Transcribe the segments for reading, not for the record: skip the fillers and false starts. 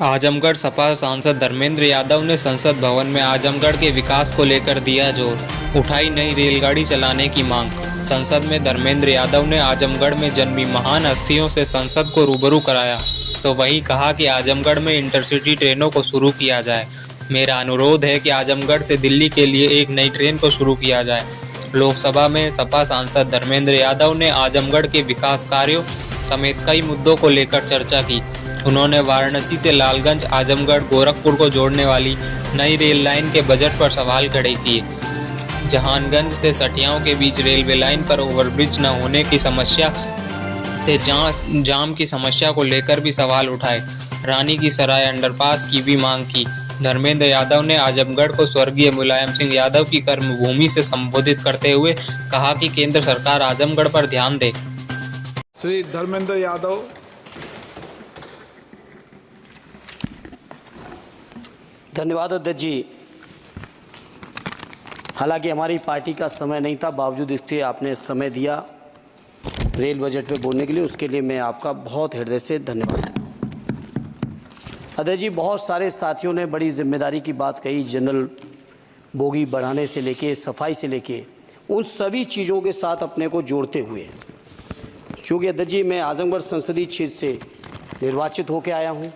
आजमगढ़ सपा सांसद धर्मेंद्र यादव ने संसद भवन में आजमगढ़ के विकास को लेकर दिया जोर, उठाई नई रेलगाड़ी चलाने की मांग। संसद में धर्मेंद्र यादव ने आजमगढ़ में जन्मी महान हस्तियों से संसद को रूबरू कराया, तो वहीं कहा कि आजमगढ़ में इंटरसिटी ट्रेनों को शुरू किया जाए। मेरा अनुरोध है कि आजमगढ़ से दिल्ली के लिए एक नई ट्रेन को शुरू किया जाए। लोकसभा में सपा सांसद धर्मेंद्र यादव ने आजमगढ़ के विकास कार्यों समेत कई मुद्दों को लेकर चर्चा की। उन्होंने वाराणसी से लालगंज, आजमगढ़, गोरखपुर को जोड़ने वाली नई रेल लाइन के बजट पर सवाल खड़े किए। जहानगंज से सठियाओं के बीच रेलवे लाइन पर ओवरब्रिज न होने की समस्या से जाम की समस्या को लेकर भी सवाल उठाए। रानी की सराय अंडरपास की भी मांग की। धर्मेंद्र यादव ने आजमगढ़ को स्वर्गीय मुलायम सिंह यादव की कर्मभूमि से संबोधित करते हुए कहा कि केंद्र सरकार आजमगढ़ पर ध्यान दे। श्री धर्मेंद्र यादव। धन्यवाद अध्यक्ष जी। हालांकि हमारी पार्टी का समय नहीं था, बावजूद इसके आपने समय दिया रेल बजट पे बोलने के लिए, उसके लिए मैं आपका बहुत हृदय से धन्यवाद। अध्यक्ष जी, बहुत सारे साथियों ने बड़ी जिम्मेदारी की बात कही, जनरल बोगी बढ़ाने से लेके सफाई से लेके उन सभी चीज़ों के साथ अपने को जोड़ते हुए, क्योंकि अध्यक्ष जी मैं आजमगढ़ संसदीय क्षेत्र से निर्वाचित होकर आया हूँ।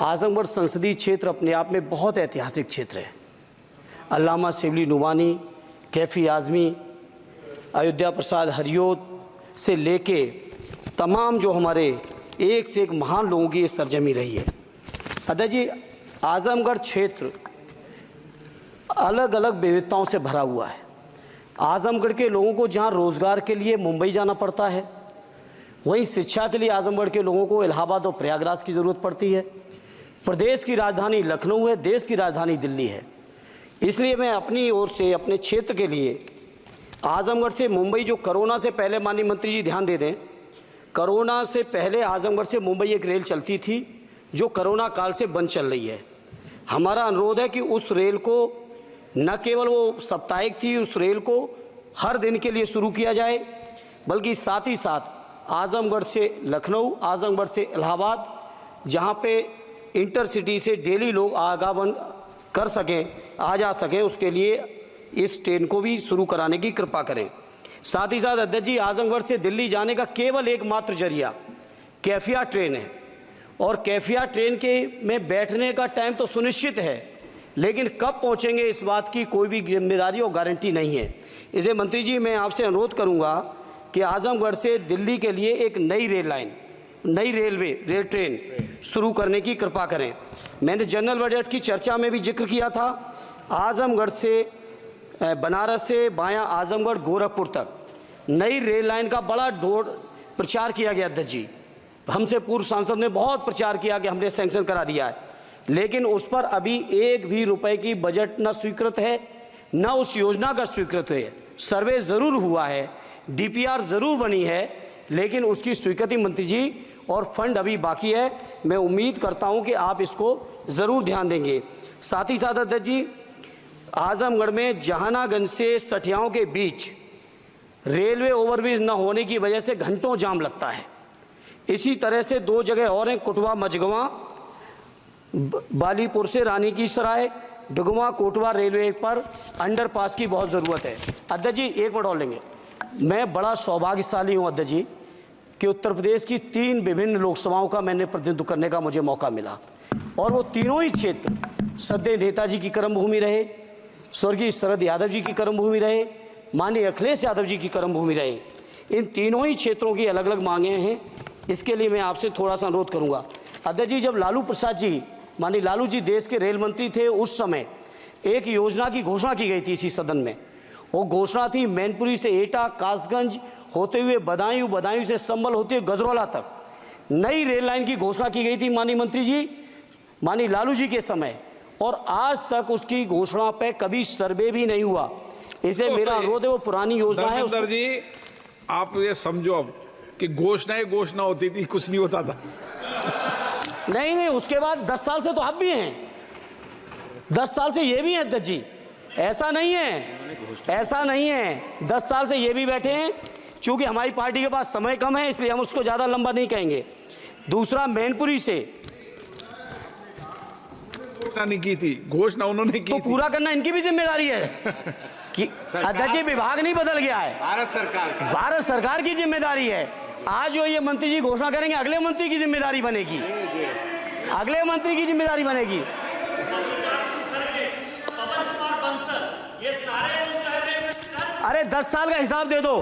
आजमगढ़ संसदीय क्षेत्र अपने आप में बहुत ऐतिहासिक क्षेत्र है। अल्लामा शिबली नुमानी, कैफ़ी आज़मी, अयोध्या प्रसाद हरियोत से लेके तमाम जो हमारे एक से एक महान लोगों की ये सरजमी रही है। अध्यक्ष जी, आजमगढ़ क्षेत्र अलग अलग विविधताओं से भरा हुआ है। आजमगढ़ के लोगों को जहाँ रोज़गार के लिए मुंबई जाना पड़ता है, वहीं शिक्षा के लिए आजमगढ़ के लोगों को इलाहाबाद और प्रयागराज की ज़रूरत पड़ती है। प्रदेश की राजधानी लखनऊ है, देश की राजधानी दिल्ली है। इसलिए मैं अपनी ओर से अपने क्षेत्र के लिए आजमगढ़ से मुंबई, जो कोरोना से पहले माननीय मंत्री जी ध्यान दे दें, कोरोना से पहले आजमगढ़ से मुंबई एक रेल चलती थी जो कोरोना काल से बंद चल रही है। हमारा अनुरोध है कि उस रेल को न केवल वो साप्ताहिक थी, उस रेल को हर दिन के लिए शुरू किया जाए, बल्कि साथ ही साथ आजमगढ़ से लखनऊ, आजमगढ़ से इलाहाबाद, जहाँ पे इंटरसिटी से डेली लोग आवागमन कर सकें, आ जा सकें, उसके लिए इस ट्रेन को भी शुरू कराने की कृपा करें। साथ ही साथ अध्यक्ष जी, आजमगढ़ से दिल्ली जाने का केवल एकमात्र जरिया कैफिया ट्रेन है, और कैफिया ट्रेन के में बैठने का टाइम तो सुनिश्चित है, लेकिन कब पहुंचेंगे इस बात की कोई भी जिम्मेदारी और गारंटी नहीं है। इसे मंत्री जी मैं आपसे अनुरोध करूंगा कि आजमगढ़ से दिल्ली के लिए एक नई रेल लाइन, नई रेल ट्रेन शुरू करने की कृपा करें। मैंने जनरल बजट की चर्चा में भी जिक्र किया था, आजमगढ़ से बनारस से बायां आजमगढ़ गोरखपुर तक नई रेल लाइन का बड़ा प्रचार किया गया। अध्यक्ष जी, हमसे पूर्व सांसद ने बहुत प्रचार किया कि हमने सैंक्शन करा दिया है, लेकिन उस पर अभी एक भी रुपए की बजट न स्वीकृत है, न उस योजना का स्वीकृत है। सर्वे ज़रूर हुआ है, डीपीआर ज़रूर बनी है, लेकिन उसकी स्वीकृति मंत्री जी और फंड अभी बाकी है। मैं उम्मीद करता हूं कि आप इसको ज़रूर ध्यान देंगे। साथ ही साथ अध्यक्ष जी, आजमगढ़ में जहानागंज से सठियाओं के बीच रेलवे ओवरब्रिज न होने की वजह से घंटों जाम लगता है। इसी तरह से दो जगह और हैं, कुटवा मझगवां, बालीपुर से रानी की सराय, डुगवा कोटवा रेलवे पर अंडरपास की बहुत ज़रूरत है। अध्यक्ष जी एक मिनट और लेंगे। मैं बड़ा सौभाग्यशाली हूँ अध्यक्ष जी कि उत्तर प्रदेश की 3 विभिन्न लोकसभाओं का मैंने प्रतिनिधित्व करने का मुझे मौका मिला, और वो तीनों ही क्षेत्र सदैव नेताजी की कर्मभूमि रहे, स्वर्गीय शरद यादव जी की कर्मभूमि रहे, माननीय अखिलेश यादव जी की कर्मभूमि रहे। इन तीनों ही क्षेत्रों की अलग अलग मांगें हैं। इसके लिए मैं आपसे थोड़ा सा अनुरोध करूंगा। अध्यक्ष जी, जब लालू प्रसाद जी, माननीय लालू जी देश के रेल मंत्री थे, उस समय एक योजना की घोषणा की गई थी इसी सदन में। वो घोषणा थी मैनपुरी से एटा, कासगंज होते हुए बदायूं, बदायूं से संभल होते हुए गजरौला तक नई रेल लाइन की घोषणा की गई थी माननीय मंत्री जी, माननीय लालू जी के समय, और आज तक उसकी घोषणा पे कभी सर्वे भी नहीं हुआ। इसलिए मेरा अनुरोध है, वो पुरानी योजना है। धर्मेंद्र जी, आप ये समझो अब कि घोषणा होती थी, कुछ नहीं होता था। नहीं, उसके बाद 10 साल से तो आप भी हैं, 10 साल से ये भी हैं अध्यक्ष जी, ऐसा नहीं है 10 साल से ये भी बैठे हैं। चूंकि हमारी पार्टी के पास समय कम है, इसलिए हम उसको ज़्यादा लंबा नहीं कहेंगे। दूसरा, मैनपुरी से घोषणा नहीं की थी, घोषणा उन्होंने की तो थी। पूरा करना इनकी भी जिम्मेदारी है कि अध्यक्ष जी विभाग नहीं बदल गया है, भारत सरकार की जिम्मेदारी है। आज जो ये मंत्री जी घोषणा करेंगे अगले मंत्री की जिम्मेदारी बनेगी, अगले मंत्री की जिम्मेदारी बनेगी। अरे 10 साल का हिसाब दे दो,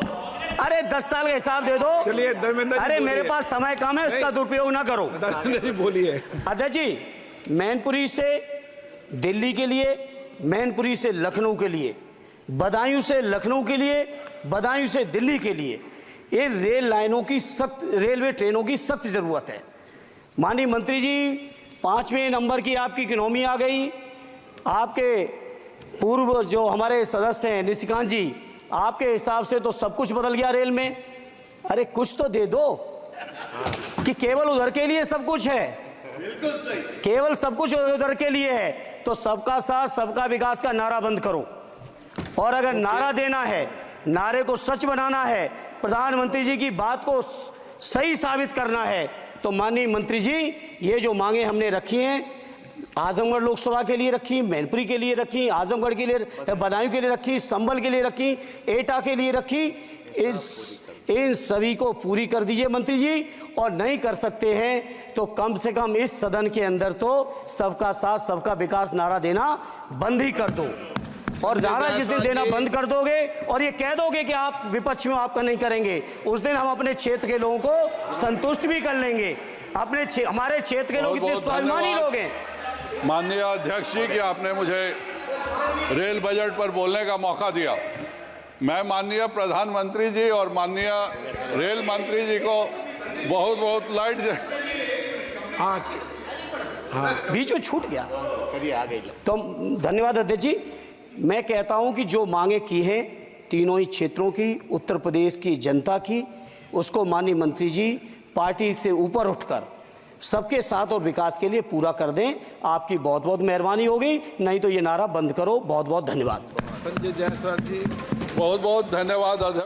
अरे 10 साल का हिसाब दे दो। चलिए धर्मेंद्र जी अरे बोलिए। मेरे पास समय कम है, उसका दुरुपयोग ना करो। धर्मेंद्र जी बोलिए। अध्यक्ष जी, मैनपुरी से दिल्ली के लिए, मैनपुरी से लखनऊ के लिए, बदायूं से लखनऊ के लिए, बदायूं से दिल्ली के लिए इन रेल लाइनों की सख्त, रेलवे ट्रेनों की सख्त ज़रूरत है। माननीय मंत्री जी, 5वें नंबर की आपकी इकोनॉमी आ गई। आपके पूर्व जो हमारे सदस्य हैं निशिकांत जी, आपके हिसाब से तो सब कुछ बदल गया रेल में। अरे कुछ तो दे दो कि केवल उधर के लिए सब कुछ है, केवल सब कुछ उधर के लिए है। तो सबका साथ सबका विकास का नारा बंद करो, और अगर नारा देना है, नारे को सच बनाना है, प्रधानमंत्री जी की बात को सही साबित करना है, तो माननीय मंत्री जी ये जो मांगे हमने रखी हैं, आजमगढ़ लोकसभा के लिए रखी, मैनपुरी के लिए रखी, आजमगढ़ के लिए, बदायूं के लिए रखी, संभल के लिए रखी, एटा के लिए रखी, इन सभी को पूरी कर दीजिए मंत्री जी। और नहीं कर सकते हैं तो कम से कम इस सदन के अंदर तो सबका साथ सबका विकास नारा देना बंद ही कर दो। और नारा जिस दिन देना बंद कर दोगे और ये कह दोगे कि आप विपक्ष में आपका नहीं करेंगे, उस दिन हम अपने क्षेत्र के लोगों को संतुष्ट भी कर लेंगे। अपने हमारे क्षेत्र के लोग इतने स्वाभिमानी लोग हैं। माननीय अध्यक्ष जी कि आपने मुझे रेल बजट पर बोलने का मौका दिया। मैं माननीय प्रधानमंत्री जी और माननीय रेल मंत्री जी को बहुत बहुत बीच में छूट गया तो धन्यवाद अध्यक्ष जी। मैं कहता हूं कि जो मांगे की हैं तीनों ही क्षेत्रों की, उत्तर प्रदेश की जनता की, उसको माननीय मंत्री जी पार्टी से ऊपर उठकर सबके साथ और विकास के लिए पूरा कर दें। आपकी बहुत बहुत मेहरबानी होगी, नहीं तो ये नारा बंद करो। बहुत बहुत धन्यवाद। संजय जायसवाल जी, बहुत धन्यवाद अध्यक्ष।